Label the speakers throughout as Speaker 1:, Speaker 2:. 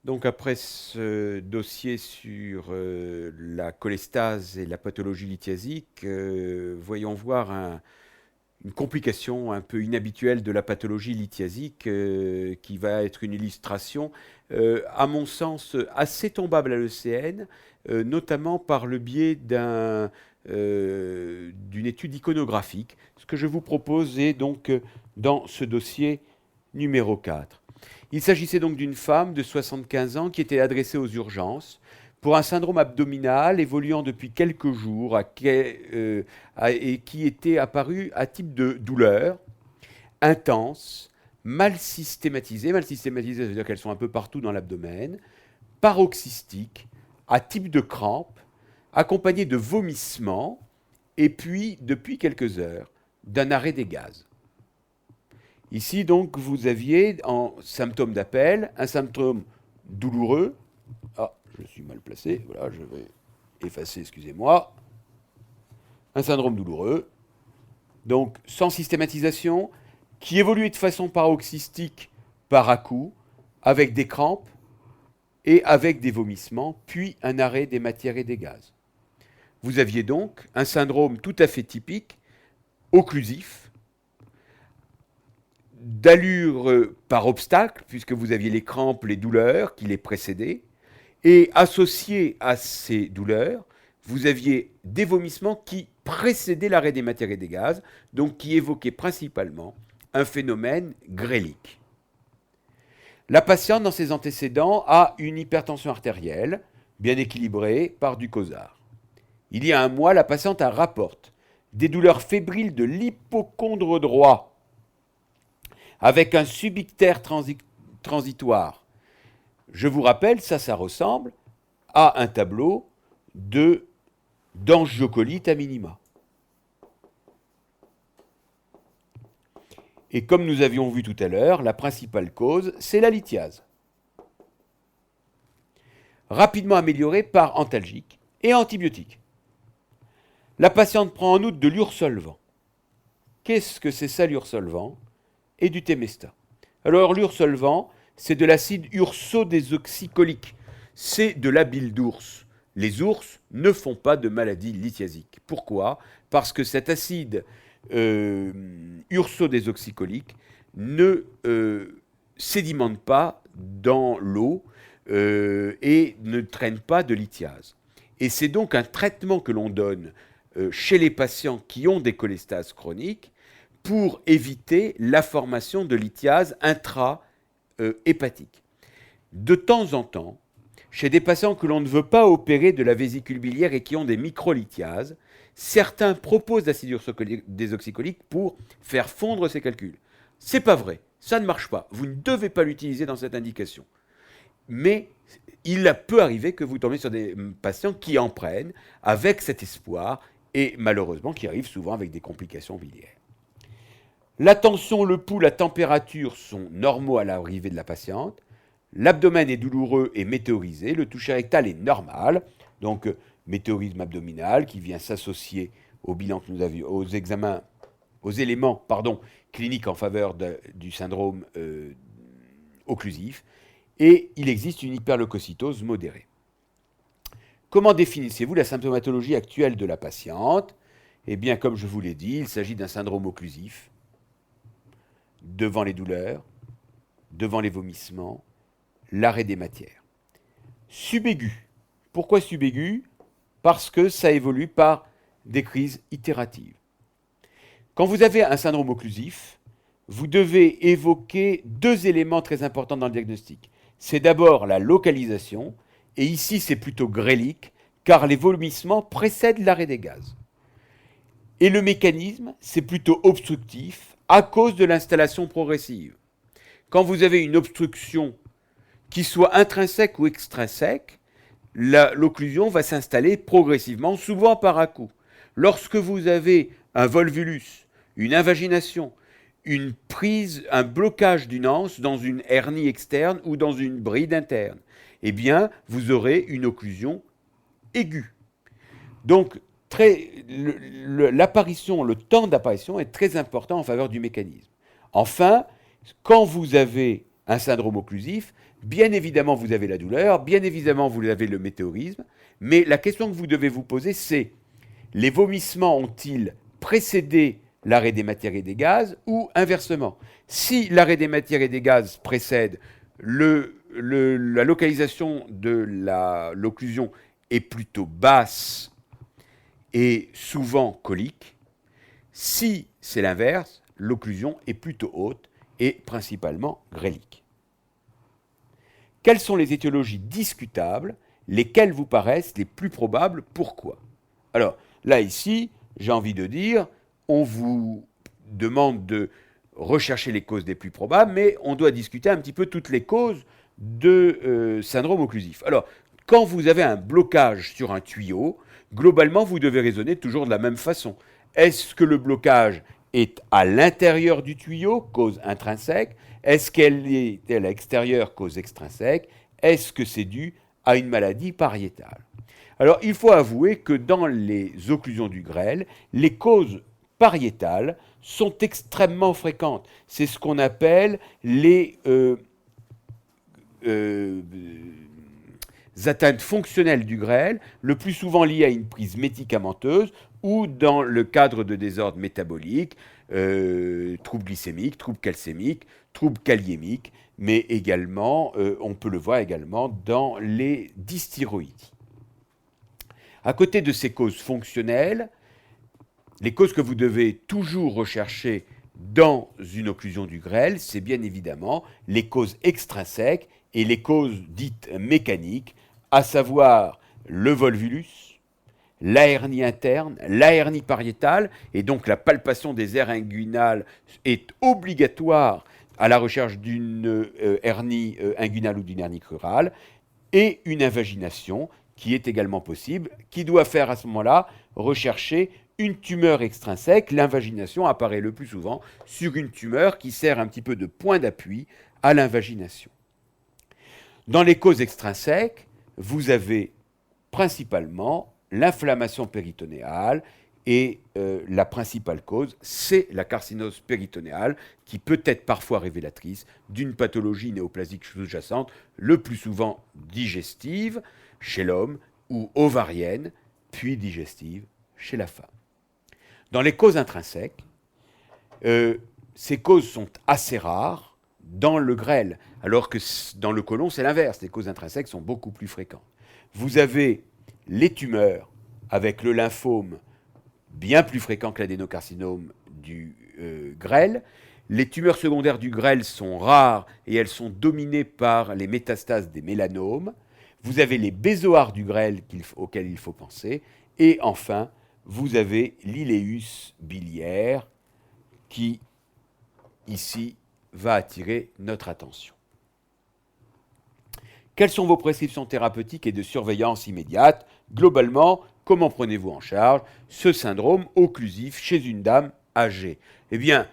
Speaker 1: Donc après ce dossier sur la cholestase et la pathologie lithiasique, voyons voir une complication un peu inhabituelle de la pathologie lithiasique qui va être une illustration, à mon sens, assez tombable à l'ECN, notamment par le biais d'une étude iconographique. Ce que je vous propose est donc dans ce dossier numéro 4. Il s'agissait donc d'une femme de 75 ans qui était adressée aux urgences pour un syndrome abdominal évoluant depuis quelques jours et qui était apparu à type de douleur intense, mal systématisée. Mal systématisée, ça veut dire qu'elles sont un peu partout dans l'abdomen, paroxystique, à type de crampe, accompagnée de vomissements et puis, depuis quelques heures, d'un arrêt des gaz. Ici, donc, vous aviez en symptôme d'appel un symptôme douloureux. Ah, je suis mal placé. Voilà, je vais effacer, excusez-moi. Un syndrome douloureux. Donc, sans systématisation, qui évoluait de façon paroxystique par à-coups, avec des crampes et avec des vomissements, puis un arrêt des matières et des gaz. Vous aviez donc un syndrome tout à fait typique, occlusif, d'allure par obstacle, puisque vous aviez les crampes, les douleurs qui les précédaient, et associé à ces douleurs, vous aviez des vomissements qui précédaient l'arrêt des matières et des gaz, donc qui évoquaient principalement un phénomène grélique. La patiente, dans ses antécédents, a une hypertension artérielle, bien équilibrée par du causar. Il y a un mois, la patiente rapporte des douleurs fébriles de l'hypocondre droit, avec un subictère transitoire. Je vous rappelle, ça ressemble à un tableau d'angiocolite à minima. Et comme nous avions vu tout à l'heure, la principale cause, c'est la lithiase. Rapidement améliorée par antalgiques et antibiotiques. La patiente prend en outre de l'ursolvant. Qu'est-ce que c'est ça l'ursolvant? Et du Temesta. Alors l'ursolvant, c'est de l'acide ursodésoxycholique. C'est de la bile d'ours. Les ours ne font pas de maladie lithiasique. Pourquoi? Parce que cet acide ursodésoxycholique ne sédimente pas dans l'eau et ne traîne pas de lithiase. Et c'est donc un traitement que l'on donne chez les patients qui ont des cholestases chroniques pour éviter la formation de lithiase intra-hépatique. De temps en temps, chez des patients que l'on ne veut pas opérer de la vésicule biliaire et qui ont des microlithiases, certains proposent l'acide désoxycholique pour faire fondre ces calculs. C'est pas vrai, ça ne marche pas. Vous ne devez pas l'utiliser dans cette indication. Mais il peut arriver que vous tombiez sur des patients qui en prennent avec cet espoir et malheureusement qui arrivent souvent avec des complications biliaires. La tension, le pouls, la température sont normaux à l'arrivée de la patiente. L'abdomen est douloureux et météorisé. Le toucher rectal est normal. Donc, météorisme abdominal qui vient s'associer au bilan que nous avions, aux examens, aux éléments cliniques en faveur du syndrome occlusif. Et il existe une hyperleucocytose modérée. Comment définissez-vous la symptomatologie actuelle de la patiente? Eh bien, comme je vous l'ai dit, il s'agit d'un syndrome occlusif, devant les douleurs, devant les vomissements, l'arrêt des matières. Subaigu. Pourquoi subaigu? Parce que ça évolue par des crises itératives. Quand vous avez un syndrome occlusif, vous devez évoquer deux éléments très importants dans le diagnostic. C'est d'abord la localisation, et ici c'est plutôt grélique, car les vomissements précèdent l'arrêt des gaz. Et le mécanisme, c'est plutôt obstructif, à cause de l'installation progressive. Quand vous avez une obstruction qui soit intrinsèque ou extrinsèque, l'occlusion va s'installer progressivement, souvent par à-coups. Lorsque vous avez un volvulus, une invagination, une prise, un blocage d'une anse dans une hernie externe ou dans une bride interne, eh bien, vous aurez une occlusion aiguë. Donc, l'apparition, le temps d'apparition est très important en faveur du mécanisme. Enfin, quand vous avez un syndrome occlusif, bien évidemment vous avez la douleur, bien évidemment vous avez le météorisme, mais la question que vous devez vous poser, c'est les vomissements ont-ils précédé l'arrêt des matières et des gaz ou inversement? Si l'arrêt des matières et des gaz précède, la localisation de l'occlusion est plutôt basse et souvent colique. Si c'est l'inverse, l'occlusion est plutôt haute et principalement grélique. Quelles sont les étiologies discutables? Lesquelles vous paraissent les plus probables? Pourquoi? Alors, là, ici, j'ai envie de dire, on vous demande de rechercher les causes les plus probables, mais on doit discuter un petit peu toutes les causes de syndrome occlusif. Alors, quand vous avez un blocage sur un tuyau, globalement, vous devez raisonner toujours de la même façon. Est-ce que le blocage est à l'intérieur du tuyau, cause intrinsèque? Est-ce qu'elle est à l'extérieur, cause extrinsèque? Est-ce que c'est dû à une maladie pariétale? Alors, il faut avouer que dans les occlusions du grêle, les causes pariétales sont extrêmement fréquentes. C'est ce qu'on appelle les atteintes fonctionnelles du grêle, le plus souvent liées à une prise médicamenteuse ou dans le cadre de désordres métaboliques, troubles glycémiques, troubles calcémiques, troubles kaliémiques, mais également, on peut le voir également dans les dysthyroïdies. À côté de ces causes fonctionnelles, les causes que vous devez toujours rechercher dans une occlusion du grêle, c'est bien évidemment les causes extrinsèques et les causes dites mécaniques, à savoir le volvulus, la hernie interne, la hernie pariétale, et donc la palpation des aires inguinales est obligatoire à la recherche d'une hernie inguinale ou d'une hernie crurale, et une invagination qui est également possible, qui doit faire à ce moment-là rechercher une tumeur extrinsèque. L'invagination apparaît le plus souvent sur une tumeur qui sert un petit peu de point d'appui à l'invagination. Dans les causes extrinsèques, vous avez principalement l'inflammation péritonéale et la principale cause, c'est la carcinose péritonéale qui peut être parfois révélatrice d'une pathologie néoplasique sous-jacente, le plus souvent digestive chez l'homme ou ovarienne, puis digestive chez la femme. Dans les causes intrinsèques, ces causes sont assez rares dans le grêle, alors que dans le côlon, c'est l'inverse. Les causes intrinsèques sont beaucoup plus fréquentes. Vous avez les tumeurs avec le lymphome bien plus fréquent que l'adénocarcinome du grêle. Les tumeurs secondaires du grêle sont rares et elles sont dominées par les métastases des mélanomes. Vous avez les bézoars du grêle auxquels il faut penser. Et enfin, vous avez l'iléus biliaire qui, ici, va attirer notre attention. Quelles sont vos prescriptions thérapeutiques et de surveillance immédiate? Globalement, comment prenez-vous en charge ce syndrome occlusif chez une dame âgée? Eh bien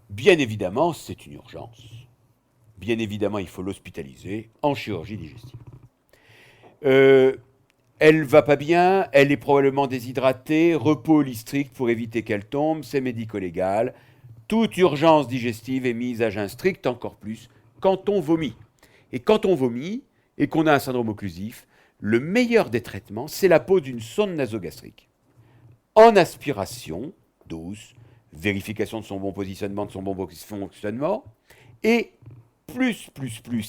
Speaker 1: évidemment, c'est une urgence. Bien évidemment, il faut l'hospitaliser en chirurgie digestive. Elle va pas bien, elle est probablement déshydratée, repos au lit strict pour éviter qu'elle tombe, c'est médico-légal. Toute urgence digestive est mise à jeun strict, encore plus quand on vomit. Et quand on vomit et qu'on a un syndrome occlusif, le meilleur des traitements, c'est la pose d'une sonde nasogastrique. En aspiration douce, vérification de son bon positionnement, de son bon fonctionnement, et plus,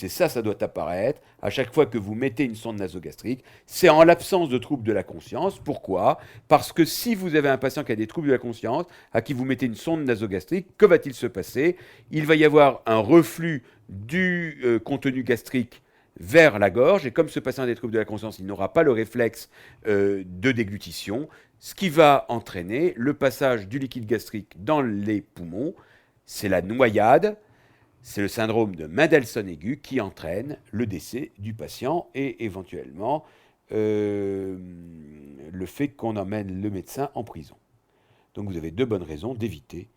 Speaker 1: et ça doit apparaître, à chaque fois que vous mettez une sonde nasogastrique, c'est en l'absence de troubles de la conscience. Pourquoi? Parce que si vous avez un patient qui a des troubles de la conscience, à qui vous mettez une sonde nasogastrique, que va-t-il se passer? Il va y avoir un reflux du contenu gastrique vers la gorge, et comme ce patient a des troubles de la conscience, il n'aura pas le réflexe de déglutition, ce qui va entraîner le passage du liquide gastrique dans les poumons. C'est la noyade. C'est le syndrome de Mendelssohn aigu qui entraîne le décès du patient et éventuellement le fait qu'on emmène le médecin en prison. Donc vous avez deux bonnes raisons d'éviter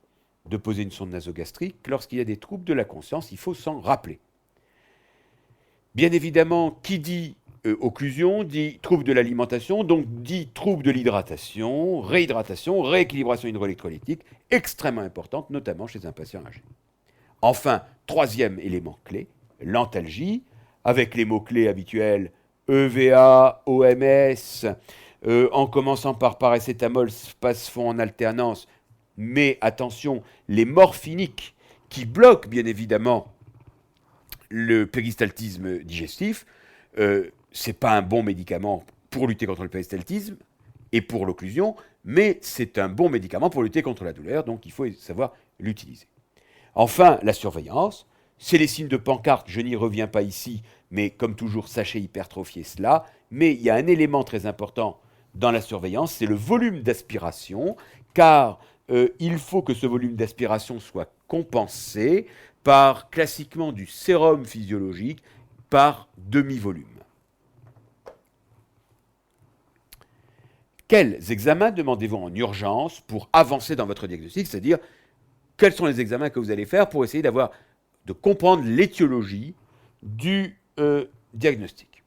Speaker 1: de poser une sonde nasogastrique. Lorsqu'il y a des troubles de la conscience, il faut s'en rappeler. Bien évidemment, qui dit occlusion dit trouble de l'alimentation, donc dit trouble de l'hydratation, rééquilibration hydroélectrolytique, extrêmement importante, notamment chez un patient âgé. Enfin, troisième élément clé, l'antalgie, avec les mots-clés habituels EVA, OMS, en commençant par paracétamol, passe-fond en alternance, mais attention, les morphiniques qui bloquent bien évidemment le péristaltisme digestif, c'est pas un bon médicament pour lutter contre le péristaltisme et pour l'occlusion, mais c'est un bon médicament pour lutter contre la douleur, donc il faut savoir l'utiliser. Enfin, la surveillance, c'est les signes de pancarte, je n'y reviens pas ici, mais comme toujours, sachez hypertrophier cela, mais il y a un élément très important dans la surveillance, c'est le volume d'aspiration, car il faut que ce volume d'aspiration soit compensé par classiquement du sérum physiologique par demi-volume. Quels examens demandez-vous en urgence pour avancer dans votre diagnostic, c'est-à-dire quels sont les examens que vous allez faire pour essayer de comprendre l'étiologie du diagnostic.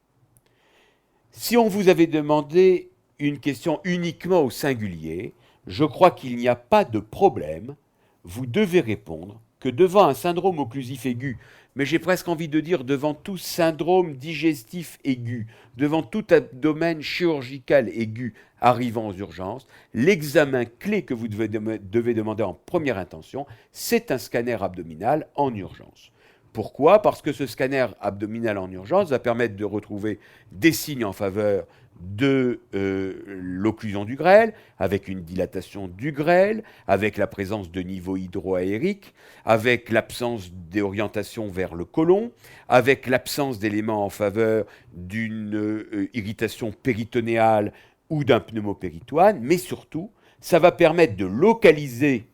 Speaker 1: Si on vous avait demandé une question uniquement au singulier, je crois qu'il n'y a pas de problème, vous devez répondre que devant un syndrome occlusif aigu, mais j'ai presque envie de dire devant tout syndrome digestif aigu, devant tout abdomen chirurgical aigu arrivant aux urgences, l'examen clé que vous devez demander en première intention, c'est un scanner abdominal en urgence. Pourquoi ? Parce que ce scanner abdominal en urgence va permettre de retrouver des signes en faveur de l'occlusion du grêle, avec une dilatation du grêle, avec la présence de niveaux hydroaériques, avec l'absence d'orientation vers le côlon, avec l'absence d'éléments en faveur d'une irritation péritonéale ou d'un pneumopéritoine, mais surtout, ça va permettre de localiser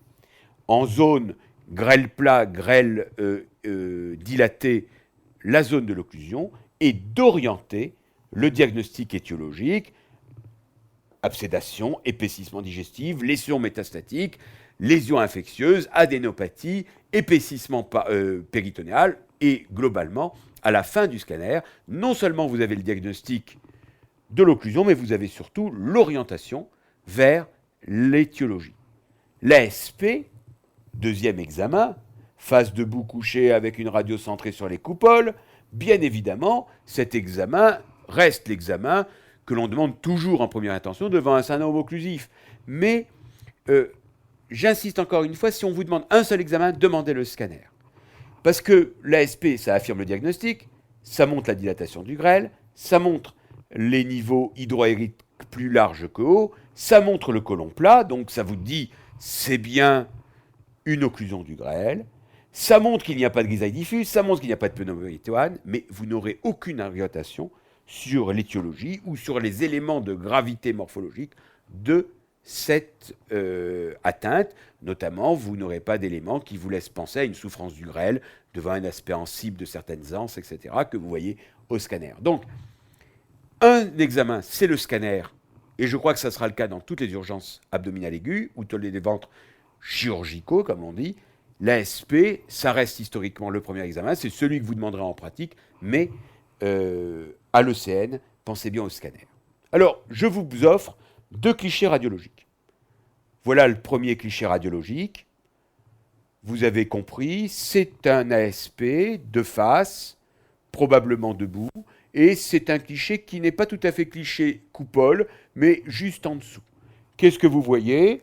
Speaker 1: en zone grêle plat, grêle dilaté, la zone de l'occlusion et d'orienter le diagnostic étiologique, absédation, épaississement digestif, lésion métastatique, lésion infectieuse, adénopathie, épaississement péritonéal et globalement, à la fin du scanner, non seulement vous avez le diagnostic de l'occlusion, mais vous avez surtout l'orientation vers l'étiologie. L'ASP, deuxième examen, face debout couché avec une radio centrée sur les coupoles, bien évidemment, cet examen reste l'examen que l'on demande toujours en première intention devant un syndrome occlusif. Mais j'insiste encore une fois, si on vous demande un seul examen, demandez le scanner. Parce que l'ASP, ça affirme le diagnostic, ça montre la dilatation du grêle, ça montre les niveaux hydroaériques plus larges que hauts, ça montre le côlon plat, donc ça vous dit c'est bien une occlusion du grêle, ça montre qu'il n'y a pas de grisaille diffuse, ça montre qu'il n'y a pas de pneumopéritoine, mais vous n'aurez aucune orientation sur l'étiologie ou sur les éléments de gravité morphologique de cette atteinte. Notamment, vous n'aurez pas d'éléments qui vous laissent penser à une souffrance du grêle devant un aspect sensible de certaines anses, etc., que vous voyez au scanner. Donc, un examen, c'est le scanner, et je crois que ça sera le cas dans toutes les urgences abdominales aiguës ou tous les ventres chirurgicaux, comme on dit. L'ASP, ça reste historiquement le premier examen, c'est celui que vous demanderez en pratique, mais à l'ECN, pensez bien au scanner. Alors, je vous offre 2 clichés radiologiques. Voilà le premier cliché radiologique. Vous avez compris, c'est un ASP de face, probablement debout, et c'est un cliché qui n'est pas tout à fait cliché coupole, mais juste en dessous. Qu'est-ce que vous voyez ?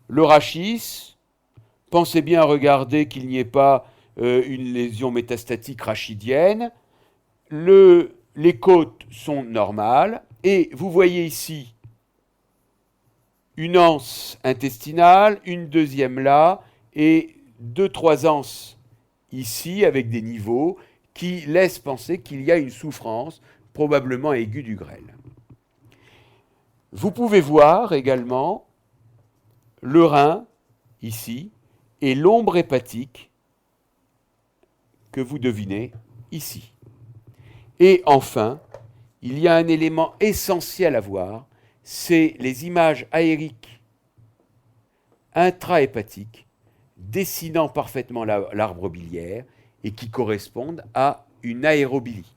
Speaker 1: Le rachis, pensez bien à regarder qu'il n'y ait pas une lésion métastatique rachidienne. Les côtes sont normales, et vous voyez ici une anse intestinale, une deuxième là, et 2-3 anses ici avec des niveaux qui laissent penser qu'il y a une souffrance probablement aiguë du grêle. Vous pouvez voir également le rein ici et l'ombre hépatique que vous devinez ici. Et enfin, il y a un élément essentiel à voir, c'est les images aériques intrahépatiques dessinant parfaitement l'arbre biliaire et qui correspondent à une aérobilie.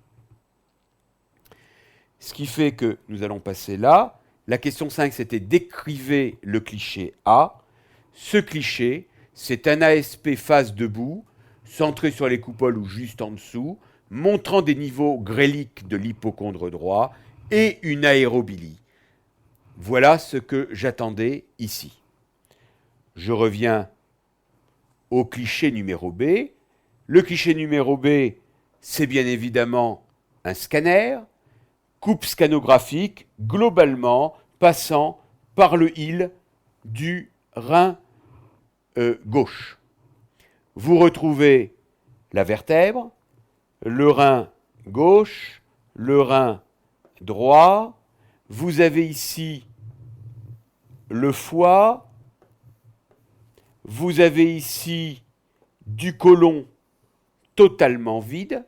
Speaker 1: Ce qui fait que nous allons passer là. La question 5, c'était décrivez le cliché A. Ce cliché, c'est un ASP face debout. centré sur les coupoles ou juste en dessous, montrant des niveaux gréliques de l'hypochondre droit et une aérobilie. Voilà ce que j'attendais ici. Je reviens au cliché numéro B. Le cliché numéro B, c'est bien évidemment un scanner, coupe scanographique, globalement passant par le île du rein gauche. Vous retrouvez la vertèbre, le rein gauche, le rein droit. Vous avez ici le foie. Vous avez ici du côlon totalement vide.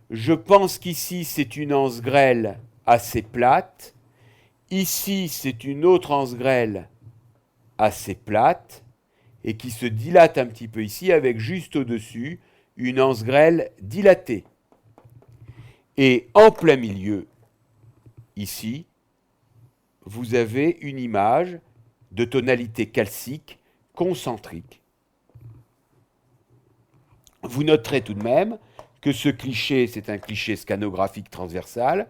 Speaker 1: Je pense qu'ici, c'est une anse grêle assez plate. Ici, c'est une autre anse grêle assez plate et qui se dilate un petit peu ici avec juste au-dessus une anse grêle dilatée. Et en plein milieu, ici, vous avez une image de tonalité calcique concentrique. Vous noterez tout de même que ce cliché, c'est un cliché scanographique transversal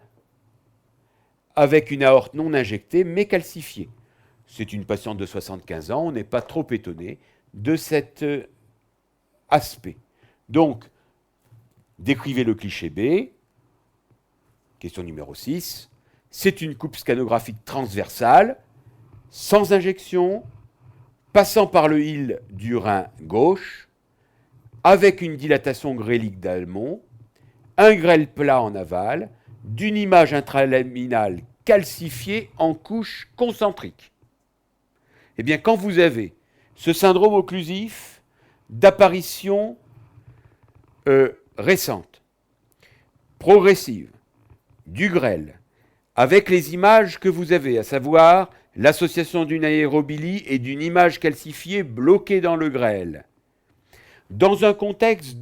Speaker 1: avec une aorte non injectée mais calcifiée. C'est une patiente de 75 ans, on n'est pas trop étonné de cet aspect. Donc, décrivez le cliché B. Question numéro 6. C'est une coupe scanographique transversale, sans injection, passant par le île du rein gauche, avec une dilatation grélique d'Almont, un grêle plat en aval, d'une image intralaminale calcifiée en couche concentrique. Eh bien, quand vous avez ce syndrome occlusif d'apparition récente, progressive, du grêle, avec les images que vous avez, à savoir l'association d'une aérobilie et d'une image calcifiée bloquée dans le grêle, dans un contexte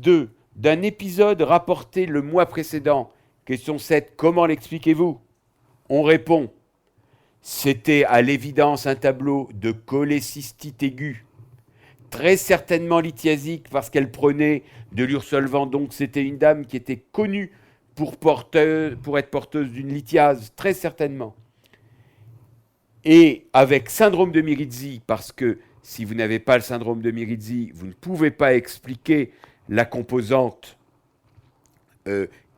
Speaker 1: d'un épisode rapporté le mois précédent, question 7, comment l'expliquez-vous? On répond, c'était à l'évidence un tableau de cholécystite aiguë, très certainement lithiasique parce qu'elle prenait de l'ursolvant, donc c'était une dame qui était connue pour être porteuse d'une lithiase, très certainement. Et avec syndrome de Mirizzi, parce que si vous n'avez pas le syndrome de Mirizzi, vous ne pouvez pas expliquer la composante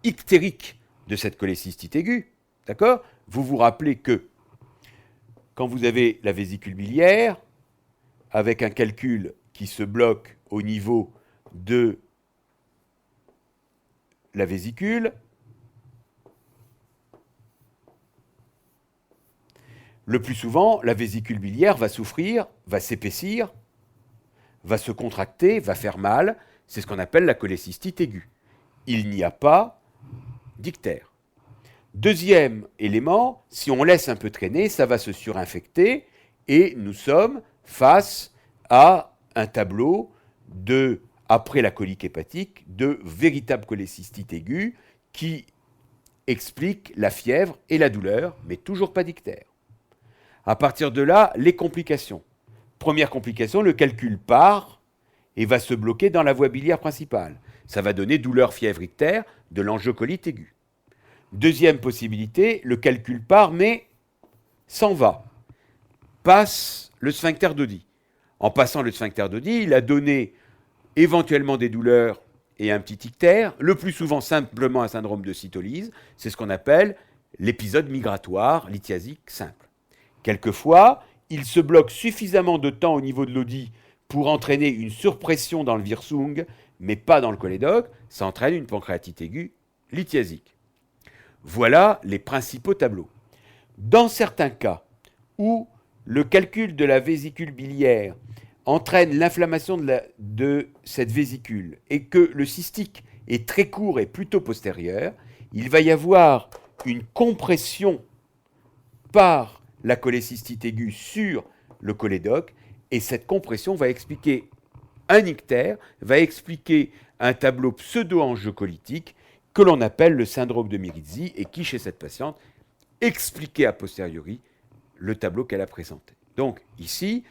Speaker 1: ictérique de cette cholécystite aiguë. D'accord? Vous vous rappelez que quand vous avez la vésicule biliaire, avec un calcul qui se bloque au niveau de la vésicule, le plus souvent, la vésicule biliaire va souffrir, va s'épaissir, va se contracter, va faire mal. C'est ce qu'on appelle la cholécystite aiguë. Il n'y a pas d'ictère. Deuxième élément, si on laisse un peu traîner, ça va se surinfecter et nous sommes face à un tableau après la colique hépatique, de véritable cholécystite aiguë qui explique la fièvre et la douleur, mais toujours pas d'ictère. À partir de là, les complications. Première complication, le calcul part et va se bloquer dans la voie biliaire principale. Ça va donner douleur, fièvre, ictère, de l'angiocolite aiguë. Deuxième possibilité, le calcul part mais s'en va. Passe le sphincter d'Oddi. En passant le sphincter d'Oddi, il a donné éventuellement des douleurs et un petit ictère, le plus souvent simplement un syndrome de cytolyse. C'est ce qu'on appelle l'épisode migratoire lithiasique simple. Quelquefois, il se bloque suffisamment de temps au niveau de l'Oddi pour entraîner une surpression dans le virsung, mais pas dans le cholédoque, ça entraîne une pancréatite aiguë lithiasique. Voilà les principaux tableaux. Dans certains cas où le calcul de la vésicule biliaire entraîne l'inflammation de cette vésicule et que le cystique est très court et plutôt postérieur, il va y avoir une compression par la cholécystite aiguë sur le cholédoque et cette compression va expliquer un ictère, va expliquer un tableau pseudo-angiocolytique que l'on appelle le syndrome de Mirizzi et qui, chez cette patiente, expliquait a posteriori le tableau qu'elle a présenté. Donc, ici,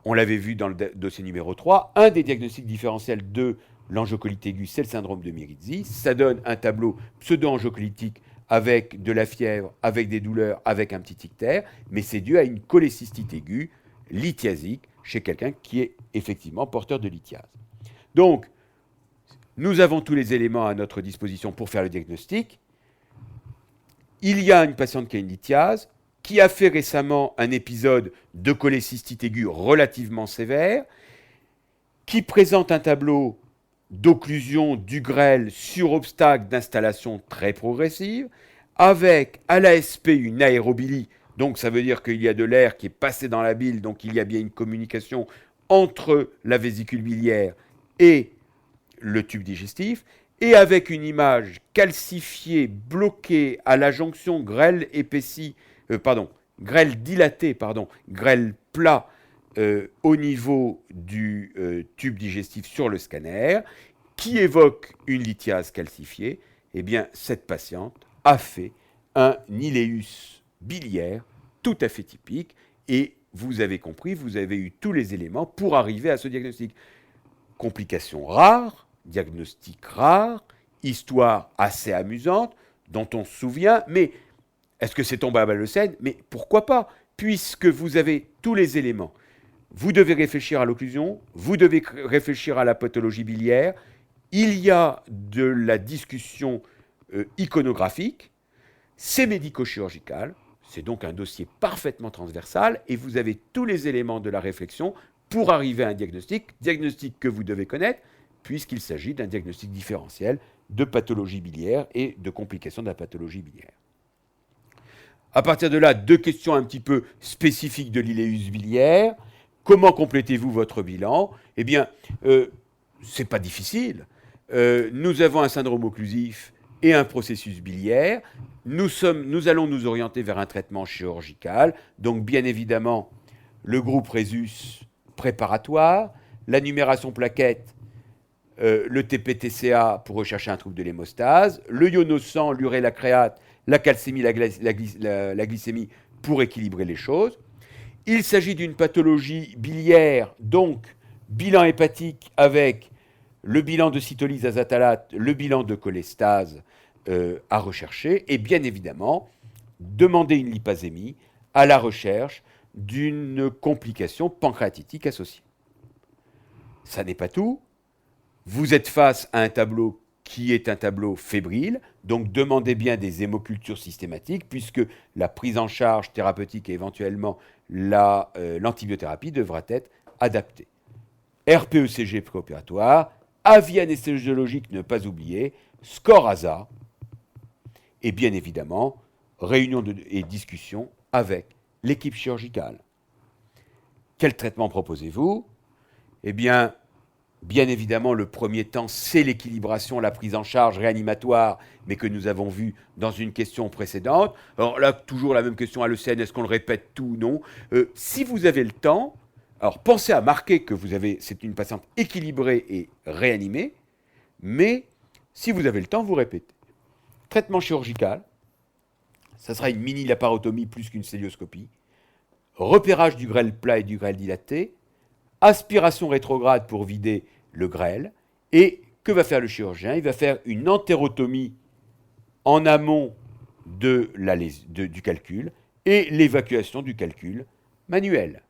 Speaker 1: on l'avait vu dans le dossier numéro 3, un des diagnostics différentiels de l'angiocolite aiguë, c'est le syndrome de Mirizzi. Ça donne un tableau pseudo-angiocolytique avec de la fièvre, avec des douleurs, avec un petit ictère, mais c'est dû à une cholécystite aiguë lithiasique chez quelqu'un qui est effectivement porteur de lithiase. Donc, nous avons tous les éléments à notre disposition pour faire le diagnostic. Il y a une patiente qui a une lithiase, qui a fait récemment un épisode de cholécystite aiguë relativement sévère, qui présente un tableau d'occlusion du grêle sur obstacle d'installation très progressive, avec à l'ASP une aérobilie, donc ça veut dire qu'il y a de l'air qui est passé dans la bile, donc il y a bien une communication entre la vésicule biliaire et le tube digestif, et avec une image calcifiée, bloquée à la jonction grêle épaissi, grêle dilaté, grêle plat, au niveau du tube digestif sur le scanner, qui évoque une lithiase calcifiée, eh bien, cette patiente a fait un iléus biliaire tout à fait typique, et vous avez compris, vous avez eu tous les éléments pour arriver à ce diagnostic. Complications rares, diagnostic rare, histoire assez amusante, dont on se souvient, mais est-ce que c'est tombé à balle de Seine? Mais pourquoi pas, puisque vous avez tous les éléments. Vous devez réfléchir à l'occlusion, vous devez réfléchir à la pathologie biliaire, il y a de la discussion iconographique, c'est médico-chirurgical, c'est donc un dossier parfaitement transversal, et vous avez tous les éléments de la réflexion pour arriver à un diagnostic que vous devez connaître, puisqu'il s'agit d'un diagnostic différentiel de pathologie biliaire et de complications de la pathologie biliaire. À partir de là, 2 questions un petit peu spécifiques de l'iléus biliaire. Comment complétez-vous votre bilan? Eh bien, c'est pas difficile. Nous avons un syndrome occlusif et un processus biliaire. Nous allons nous orienter vers un traitement chirurgical. Donc, bien évidemment, le groupe Rhésus préparatoire, la numération plaquette, le TPTCA pour rechercher un trouble de l'hémostase, le ionosant, l'urélacréate, la calcémie, la glycémie pour équilibrer les choses. Il s'agit d'une pathologie biliaire, donc bilan hépatique avec le bilan de cytolyse azatalate, le bilan de cholestase à rechercher, et bien évidemment, demander une lipasémie à la recherche d'une complication pancréatitique associée. Ça n'est pas tout. Vous êtes face à un tableau qui est un tableau fébrile, donc demandez bien des hémocultures systématiques, puisque la prise en charge thérapeutique et éventuellement l'antibiothérapie devra être adaptée. RPECG préopératoire, avis anesthésiologique ne pas oublier, score ASA, et bien évidemment, réunion et discussion avec l'équipe chirurgicale. Quel traitement proposez-vous? Eh bien évidemment, le premier temps, c'est l'équilibration, la prise en charge réanimatoire, mais que nous avons vu dans une question précédente. Alors là, toujours la même question à l'ECN, est-ce qu'on le répète tout ou non? Si vous avez le temps, alors pensez à marquer que c'est une patiente équilibrée et réanimée, mais si vous avez le temps, vous répétez. Traitement chirurgical, ça sera une mini-laparotomie plus qu'une célioscopie. Repérage du grêle plat et du grêle dilaté, aspiration rétrograde pour vider le grêle. Et que va faire le chirurgien? Il va faire une entérotomie en amont du calcul et l'évacuation du calcul manuel.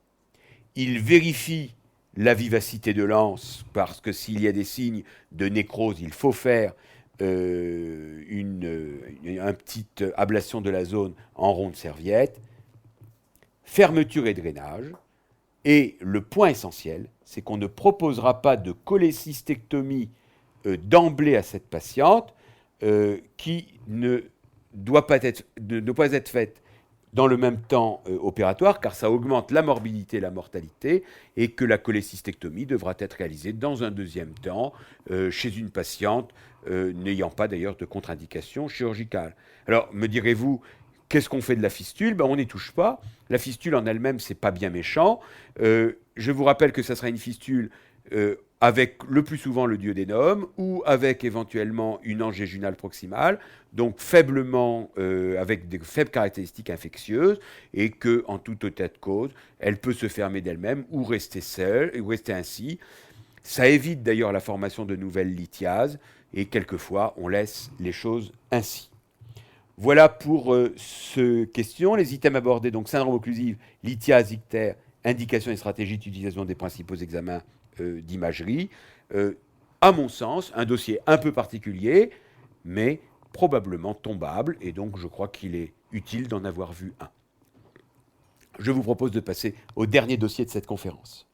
Speaker 1: Il vérifie la vivacité de l'anse, parce que s'il y a des signes de nécrose, il faut faire une petite ablation de la zone en ronde serviette. Fermeture et drainage. Et le point essentiel, c'est qu'on ne proposera pas de cholécystectomie d'emblée à cette patiente qui ne doit pas être faite dans le même temps opératoire, car ça augmente la morbidité et la mortalité, et que la cholécystectomie devra être réalisée dans un deuxième temps chez une patiente n'ayant pas d'ailleurs de contre-indication chirurgicale. Alors, me direz-vous, qu'est-ce qu'on fait de la fistule? On n'y touche pas. La fistule en elle-même, c'est pas bien méchant. Je vous rappelle que ça sera une fistule avec le plus souvent le duodénum ou avec éventuellement une angéjunale proximale, donc faiblement, avec des faibles caractéristiques infectieuses, et que, en tout état de cause, elle peut se fermer d'elle-même ou rester seule, ou rester ainsi. Ça évite d'ailleurs la formation de nouvelles lithiases, et quelquefois on laisse les choses ainsi. Voilà pour ce question. Les items abordés, donc syndrome occlusive, lithiase, ictère, indication et stratégie d'utilisation des principaux examens d'imagerie. À mon sens, un dossier un peu particulier, mais probablement tombable, et donc je crois qu'il est utile d'en avoir vu un. Je vous propose de passer au dernier dossier de cette conférence.